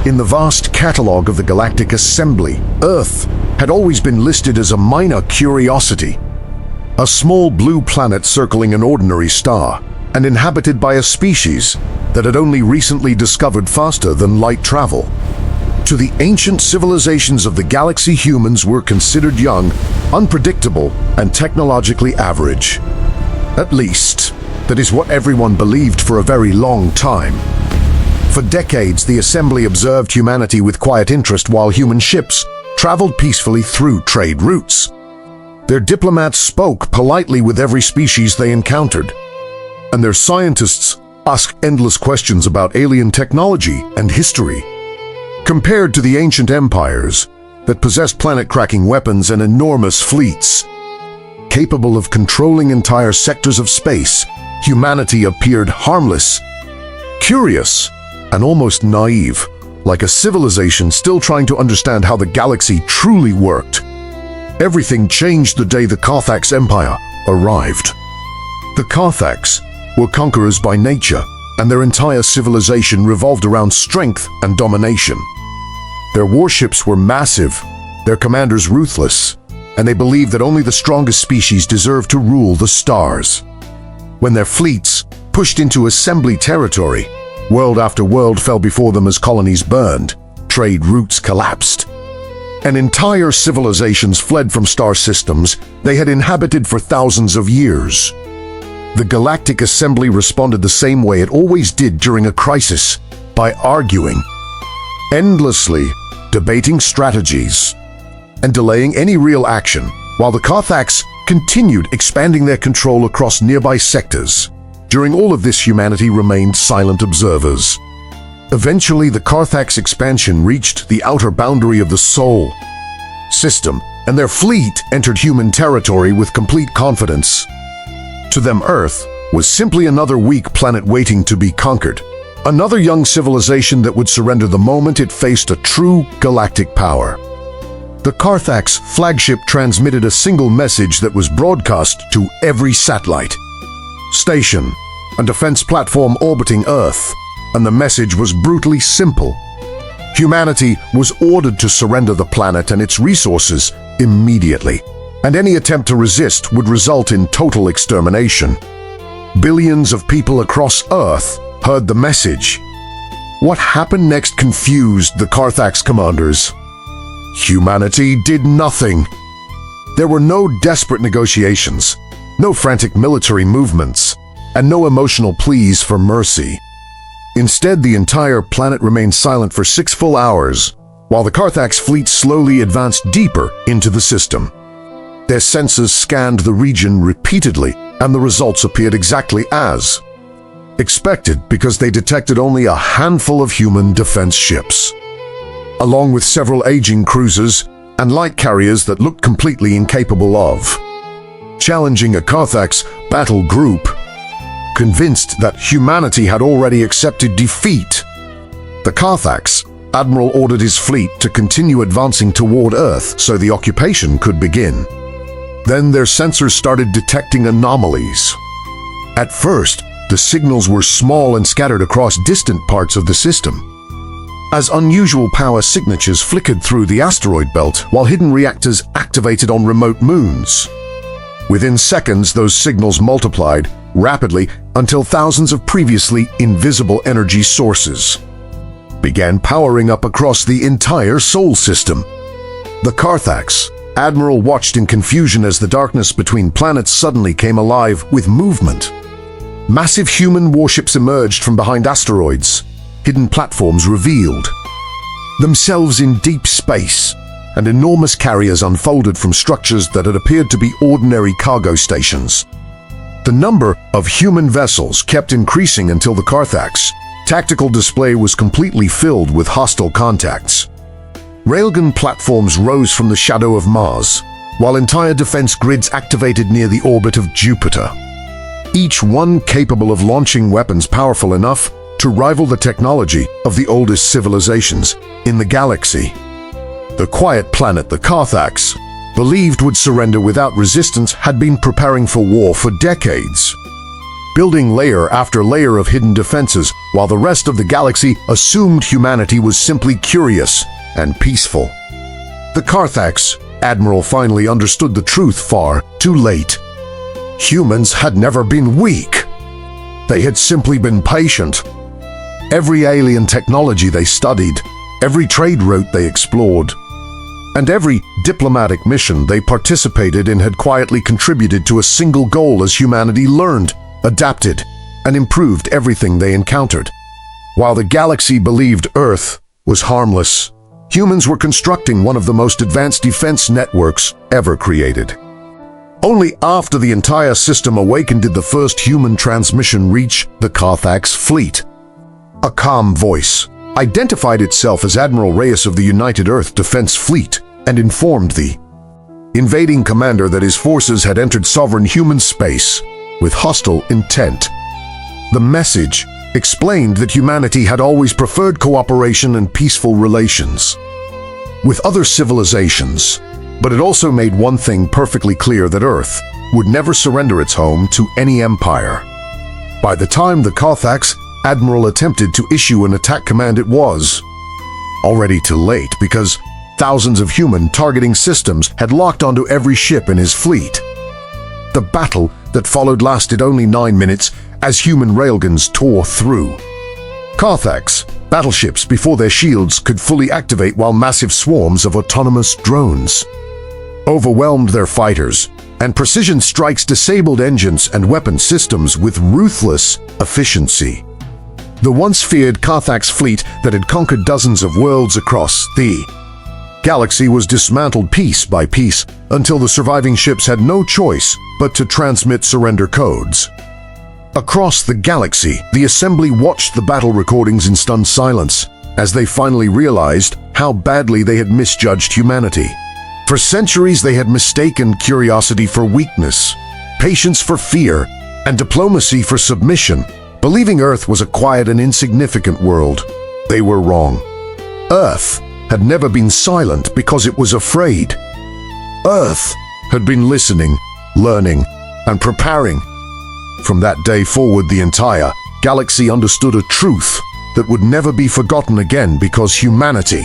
In the vast catalogue of the Galactic Assembly, Earth had always been listed as a minor curiosity. A small blue planet circling an ordinary star, and inhabited by a species that had only recently discovered faster than light travel. To the ancient civilizations of the galaxy, humans were considered young, unpredictable, and technologically average. At least, that is what everyone believed for a very long time. For decades, the Assembly observed humanity with quiet interest while human ships traveled peacefully through trade routes. Their diplomats spoke politely with every species they encountered, and their scientists asked endless questions about alien technology and history. Compared to the ancient empires that possessed planet-cracking weapons and enormous fleets, capable of controlling entire sectors of space, humanity appeared harmless, curious, and almost naive, like a civilization still trying to understand how the galaxy truly worked. Everything changed the day the Karthax Empire arrived. The Karthax were conquerors by nature, and their entire civilization revolved around strength and domination. Their warships were massive, their commanders ruthless, and they believed that only the strongest species deserved to rule the stars. When their fleets pushed into Assembly territory, world after world fell before them as colonies burned, trade routes collapsed, and entire civilizations fled from star systems they had inhabited for thousands of years. The Galactic Assembly responded the same way it always did during a crisis, by arguing, endlessly debating strategies, and delaying any real action, while the Karthax continued expanding their control across nearby sectors. During all of this, humanity remained silent observers. Eventually, the Karthax expansion reached the outer boundary of the Sol system, and their fleet entered human territory with complete confidence. To them, Earth was simply another weak planet waiting to be conquered, another young civilization that would surrender the moment it faced a true galactic power. The Karthax flagship transmitted a single message that was broadcast to every satellite, station, and defense platform orbiting Earth, and the message was brutally simple. Humanity was ordered to surrender the planet and its resources immediately, and any attempt to resist would result in total extermination. Billions of people across Earth heard the message. What happened next confused the Karthax commanders. Humanity did nothing. There were no desperate negotiations, no frantic military movements, and no emotional pleas for mercy. Instead, the entire planet remained silent for 6 full hours, while the Karthax fleet slowly advanced deeper into the system. Their sensors scanned the region repeatedly, and the results appeared exactly as expected because they detected only a handful of human defense ships, along with several aging cruisers and light carriers that looked completely incapable of challenging a Karthax battle group. Convinced that humanity had already accepted defeat, the Karthax admiral ordered his fleet to continue advancing toward Earth so the occupation could begin. Then their sensors started detecting anomalies. At first, the signals were small and scattered across distant parts of the system, as unusual power signatures flickered through the asteroid belt while hidden reactors activated on remote moons. Within seconds, those signals multiplied rapidly until thousands of previously invisible energy sources began powering up across the entire Sol system. The Karthax admiral watched in confusion as the darkness between planets suddenly came alive with movement. Massive human warships emerged from behind asteroids, hidden platforms revealed themselves in deep space, and enormous carriers unfolded from structures that had appeared to be ordinary cargo stations. The number of human vessels kept increasing until the Karthax tactical display was completely filled with hostile contacts. Railgun platforms rose from the shadow of Mars, while entire defense grids activated near the orbit of Jupiter, each one capable of launching weapons powerful enough to rival the technology of the oldest civilizations in the galaxy. The quiet planet the Karthax believed would surrender without resistance had been preparing for war for decades. building layer after layer of hidden defenses, while the rest of the galaxy assumed humanity was simply curious and peaceful. The Karthax admiral finally understood the truth far too late. Humans had never been weak. They had simply been patient. Every alien technology they studied, every trade route they explored, and every diplomatic mission they participated in had quietly contributed to a single goal as humanity learned, adapted, and improved everything they encountered. While the galaxy believed Earth was harmless, humans were constructing one of the most advanced defense networks ever created. Only after the entire system awakened did the first human transmission reach the Karthax fleet. A calm voice identified itself as Admiral Reyes of the United Earth Defense Fleet and informed the invading commander that his forces had entered sovereign human space with hostile intent. The message explained that humanity had always preferred cooperation and peaceful relations with other civilizations, but it also made one thing perfectly clear, that Earth would never surrender its home to any empire. By the time the Karthax admiral attempted to issue an attack command, it was already too late, because thousands of human targeting systems had locked onto every ship in his fleet. The battle that followed lasted only 9 minutes as human railguns tore through Karthax battleships before their shields could fully activate, while massive swarms of autonomous drones overwhelmed their fighters, and precision strikes disabled engines and weapon systems with ruthless efficiency. The once feared Karthax fleet that had conquered dozens of worlds across the galaxy was dismantled piece by piece until the surviving ships had no choice but to transmit surrender codes. Across the galaxy, the assembly watched the battle recordings in stunned silence as they finally realized how badly they had misjudged humanity. For centuries, they had mistaken curiosity for weakness, patience for fear, and diplomacy for submission, believing Earth was a quiet and insignificant world. They were wrong. Earth had never been silent because it was afraid. Earth had been listening, learning, and preparing. From that day forward, the entire galaxy understood a truth that would never be forgotten again, because humanity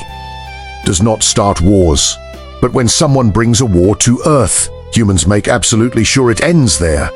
does not start wars. But when someone brings a war to Earth, humans make absolutely sure it ends there.